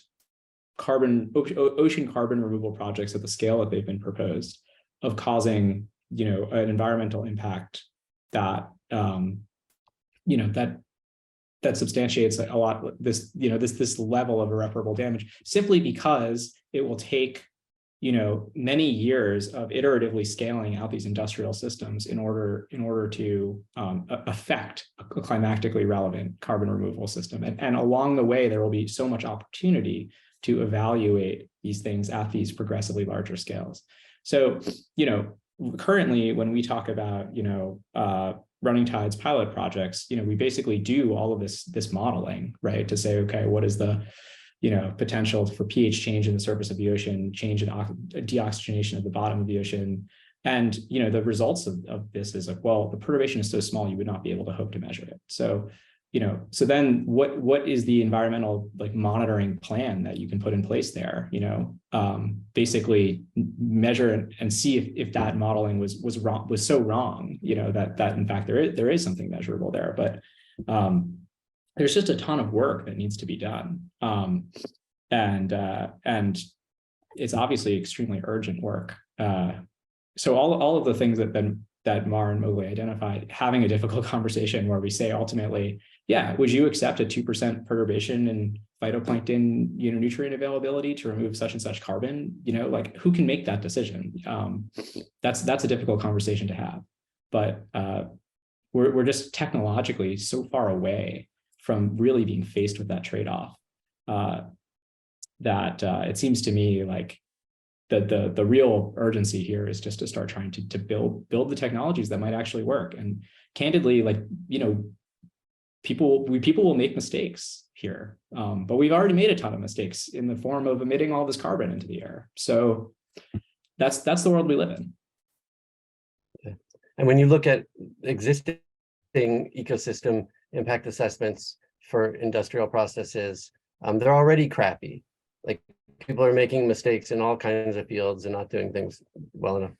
ocean carbon removal projects at the scale that they've been proposed of causing, an environmental impact that, that substantiates a lot this, this level of irreparable damage, simply because it will take, many years of iteratively scaling out these industrial systems in order to affect a climactically relevant carbon removal system. And along the way, there will be so much opportunity to evaluate these things at these progressively larger scales. So, currently, when we talk about, RunningTide's pilot projects, we basically do all of this modeling, right? To say, okay, what is the, potential for pH change in the surface of the ocean, change in deoxygenation at the bottom of the ocean. And, the results of this is like, well, the perturbation is so small, you would not be able to hope to measure it. So, so then what is the environmental like monitoring plan that you can put in place there? Basically measure and see if that modeling was so wrong, that in fact there is something measurable there. But there's just a ton of work that needs to be done, and it's obviously extremely urgent work. So all of the things that Mar and Mowgli identified, having a difficult conversation where we say ultimately, yeah, would you accept a 2% perturbation in phytoplankton, nutrient availability to remove such and such carbon? Like, who can make that decision? That's a difficult conversation to have. But we're just technologically so far away from really being faced with that trade-off that it seems to me like the real urgency here is just to start trying to build the technologies that might actually work. And candidly, like, people will make mistakes here, but we've already made a ton of mistakes in the form of emitting all this carbon into the air. So that's the world we live in. And when you look at existing ecosystem impact assessments for industrial processes, they're already crappy. Like, people are making mistakes in all kinds of fields and not doing things well enough.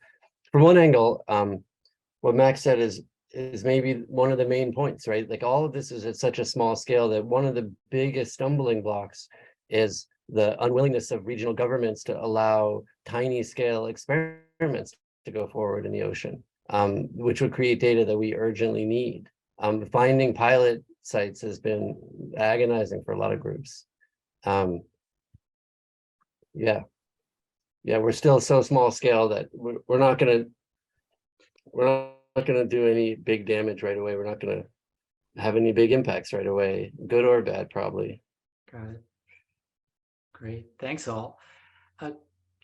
From one angle, what Max said is maybe one of the main points, right? Like, all of this is at such a small scale that one of the biggest stumbling blocks is the unwillingness of regional governments to allow tiny scale experiments to go forward in the ocean, which would create data that we urgently need. Finding pilot sites has been agonizing for a lot of groups. Yeah, we're still so small scale that we're not gonna do any big damage right away. We're not gonna have any big impacts right away, good or bad, probably. Got it. Great, thanks all.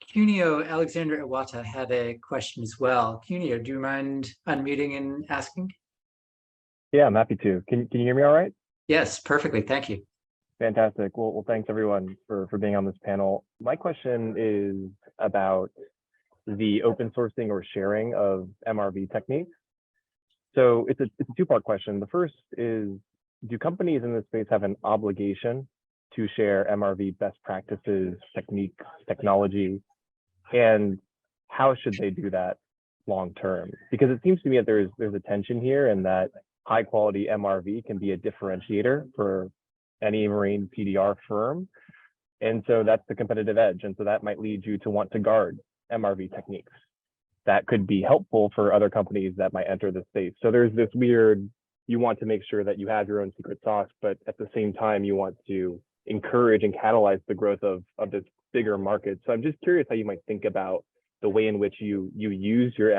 Cuneo, Alexander Iwata had a question as well. Cuneo, do you mind unmuting and asking? Yeah, I'm happy to. Can you hear me all right? Yes, perfectly. Thank you. Fantastic. Well, thanks everyone for being on this panel. My question is about the open sourcing or sharing of MRV techniques. So it's a two-part question. The first is, do companies in this space have an obligation to share MRV best practices, techniques, technology, and how should they do that long term? Because it seems to me that there's a tension here, and that high quality MRV can be a differentiator for any marine PDR firm. And so that's the competitive edge. And so that might lead you to want to guard MRV techniques. That could be helpful for other companies that might enter the space. So there's this weird, you want to make sure that you have your own secret sauce, but at the same time, you want to encourage and catalyze the growth of this bigger market. So I'm just curious how you might think about the way in which you use your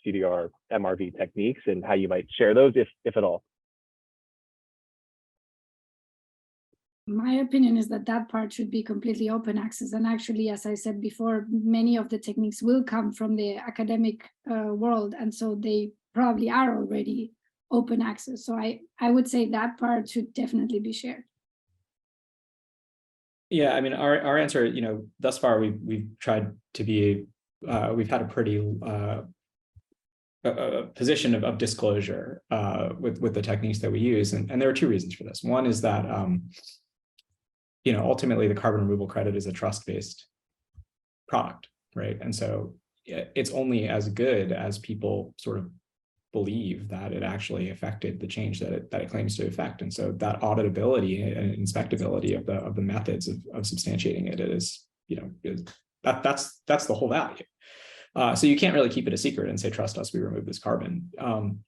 CDR MRV techniques and how you might share those, if at all. My opinion is that part should be completely open access. And actually, as I said before, many of the techniques will come from the academic world. And so they probably are already open access. So I would say that part should definitely be shared. Yeah, I mean, our answer, thus far we've tried to be, we've had a pretty position of disclosure with the techniques that we use, and there are two reasons for this. One is that ultimately the carbon removal credit is a trust-based product, right? And so it's only as good as people sort of believe that it actually affected the change that it claims to affect. And so that auditability and inspectability of the methods of substantiating it is, that's the whole value. So you can't really keep it a secret and say, trust us, we removed this carbon. And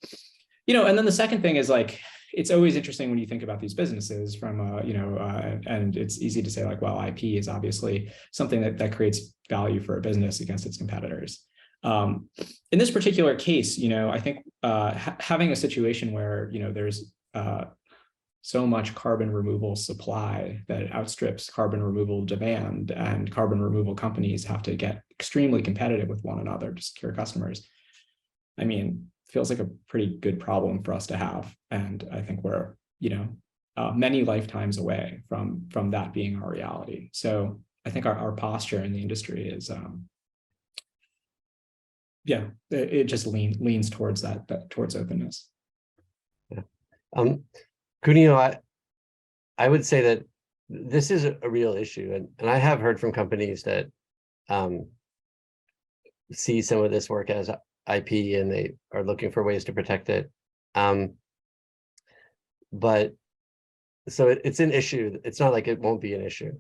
then the second thing is, like, it's always interesting when you think about these businesses from, and it's easy to say, like, well, IP is obviously something that creates value for a business against its competitors. In this particular case, I think having a situation where, there's so much carbon removal supply that it outstrips carbon removal demand, and carbon removal companies have to get extremely competitive with one another to secure customers. I mean, feels like a pretty good problem for us to have. And I think we're, many lifetimes away from that being our reality. So I think our posture in the industry is, it just leans towards towards openness. Yeah. Cuneo, I would say that this is a real issue, and I have heard from companies that see some of this work as IP and they are looking for ways to protect it. But so it's an issue. It's not like it won't be an issue.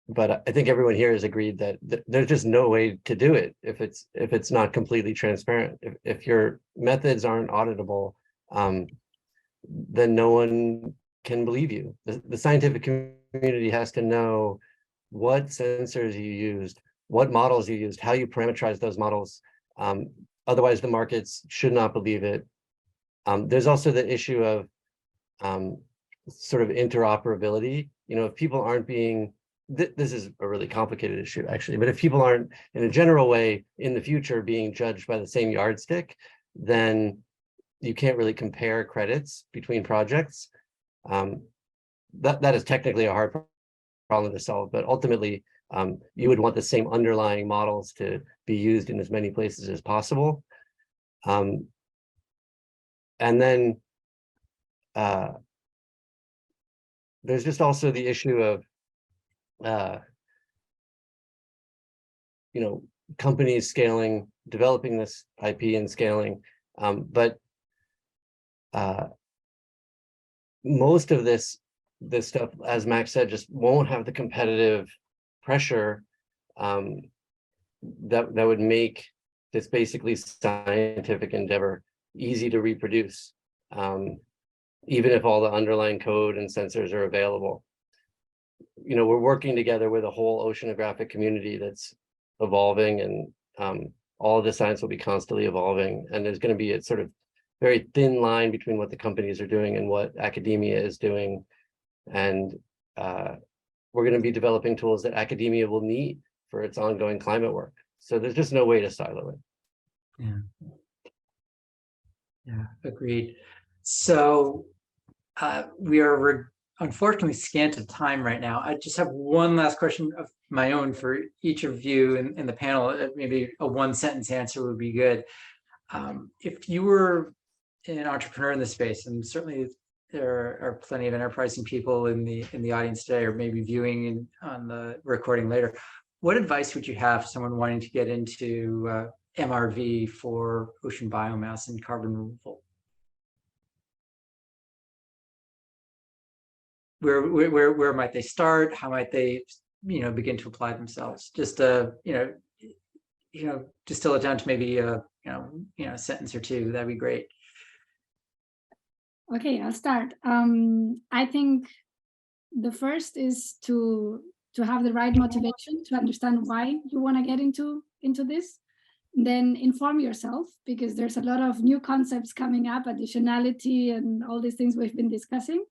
But I think everyone here has agreed that there's just no way to do it if it's not completely transparent. If your methods aren't auditable, then no one can believe you. The scientific community has to know what sensors you used, what models you used, how you parameterize those models. Otherwise, the markets should not believe it. There's also the issue of sort of interoperability. If people aren't being, this is a really complicated issue, actually, but if people aren't, in a general way, in the future being judged by the same yardstick, then you can't really compare credits between projects. That is technically a hard problem to solve, but ultimately, you would want the same underlying models to be used in as many places as possible. And then there's just also the issue of, companies scaling, developing this IP and scaling, but most of this stuff, as Max said, just won't have the competitive pressure that would make this basically scientific endeavor easy to reproduce, even if all the underlying code and sensors are available. We're working together with a whole oceanographic community that's evolving, and all of the science will be constantly evolving, and there's going to be a sort of very thin line between what the companies are doing and what academia is doing. And we're going to be developing tools that academia will need for its ongoing climate work. So there's just no way to silo it. Yeah, agreed. So we are unfortunately scant of time right now. I just have one last question of my own for each of you in the panel. Maybe a one-sentence answer would be good. If you were an entrepreneur in the space, and certainly there are plenty of enterprising people in the audience today, or maybe viewing on the recording later, what advice would you have for someone wanting to get into MRV for ocean biomass and carbon removal? Where might they start? How might they, begin to apply themselves? Just distill it down to maybe a sentence or two. That'd be great. Okay, I'll start. I think the first is to have the right motivation, to understand why you want to get into this. Then inform yourself, because there's a lot of new concepts coming up, additionality and all these things we've been discussing.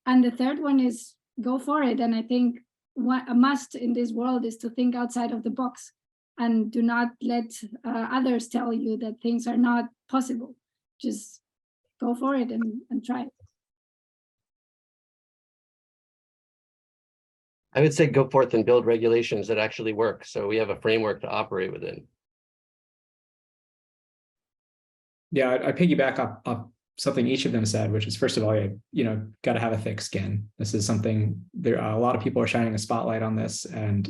And the third one is go for it. And I think a must in this world is to think outside of the box and do not let others tell you that things are not possible. Just go for it and try it. I would say go forth and build regulations that actually work, so we have a framework to operate within. Yeah, I piggyback up something each of them said, which is, first of all, got to have a thick skin. This is something a lot of people are shining a spotlight on this, and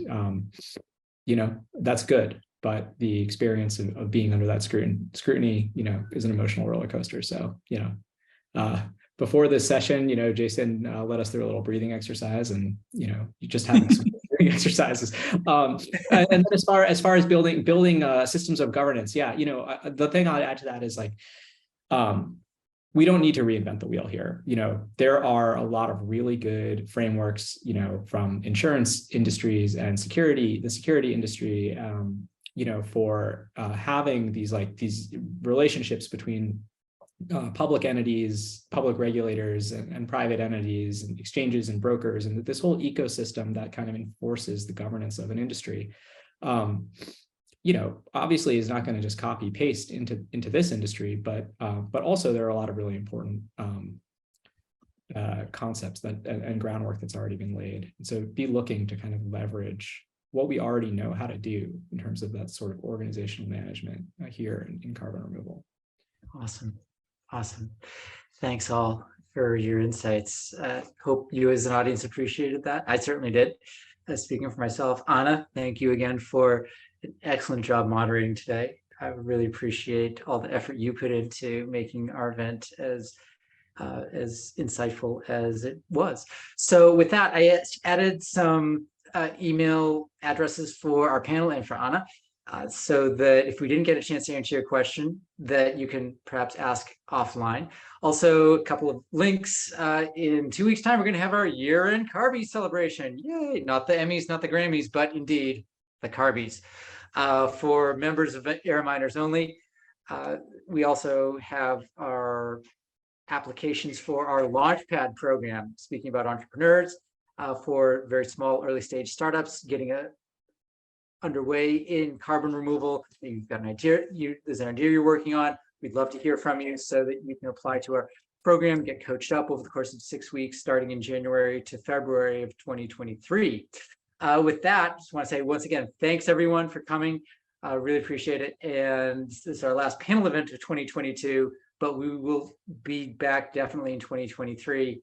that's good. But the experience of being under that scrutiny, is an emotional roller coaster. So, before this session, Jason led us through a little breathing exercise, and you just having some breathing exercises. And then as far as building systems of governance, the thing I'd add to that is we don't need to reinvent the wheel here. There are a lot of really good frameworks, from insurance industries and the security industry, for having these relationships between public entities, public regulators, and private entities, and exchanges and brokers, and this whole ecosystem that kind of enforces the governance of an industry. Obviously is not going to just copy paste into this industry, but also there are a lot of really important concepts and groundwork that's already been laid. And so be looking to kind of leverage what we already know how to do in terms of that sort of organizational management here in carbon removal. Awesome. Thanks all for your insights. Hope you as an audience appreciated that. I certainly did. Speaking for myself, Anna, thank you again for an excellent job moderating today. I really appreciate all the effort you put into making our event as insightful as it was. So with that, I added some email addresses for our panel and for Anna, so that if we didn't get a chance to answer your question, that you can perhaps ask offline. Also, a couple of links. In 2 weeks' time, we're going to have our year-end Carbies celebration. Yay! Not the Emmys, not the Grammys, but indeed the Carbies. For members of Air Miners only, we also have our applications for our Launchpad program, speaking about entrepreneurs, for very small early stage startups getting underway in carbon removal. You've got an idea, there's an idea you're working on. We'd love to hear from you so that you can apply to our program, get coached up over the course of 6 weeks, starting in January to February of 2023. With that, just want to say once again, thanks everyone for coming. Really appreciate it. And this is our last panel event of 2022, but we will be back definitely in 2023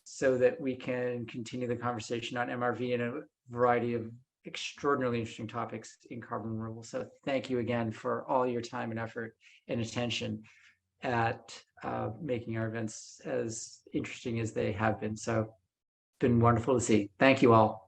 so that we can continue the conversation on MRV and a variety of extraordinarily interesting topics in carbon removal. So thank you again for all your time and effort and attention at making our events as interesting as they have been. So it's been wonderful to see. Thank you all.